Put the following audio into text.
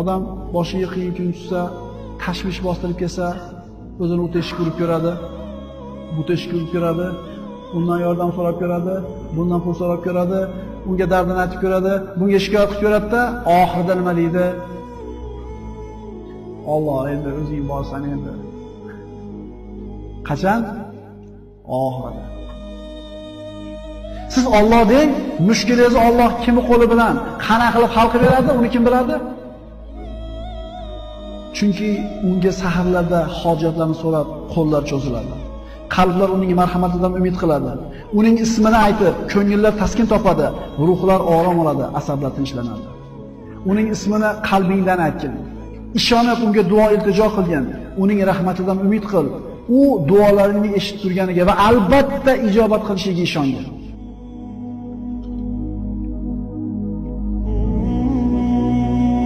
Odam boshiga qiyin kun tushsa, tashvish bostirib kelsa, o'zini u teshik urib ko'radi, bu teshik urib ko'radi, undan yordam so'rab ko'radi, bundan pul so'rab ko'radi, unga dardini aytib ko'radi, bunga shikoyat qilib ko'radi-da, oxirida nima deydi? Alloh, endi o'zing borsan endi. Qachon? Oxirida. Siz Alloh deng, mushkulingizni Alloh kimning qo'li bilan qanaqa qilib hal qilib beradi, uni kim biladi? Chunki unga saharlarda hojatlarni so'rab qo'llar cho'ziladi. Qalblar uning marhamatidan umid qiladi. Uning ismini aytib, ko'ngillar taskin topadi, ruhlar orom oladi, asablar tinchlanadi. Uning ismini qalbingdan aytgin. Ishonib unga duo iltijo qilgin. Uning rahmatidan umid qil. U duolaringni eshitib turganiga va albatta ijobat qilishiga ishongin.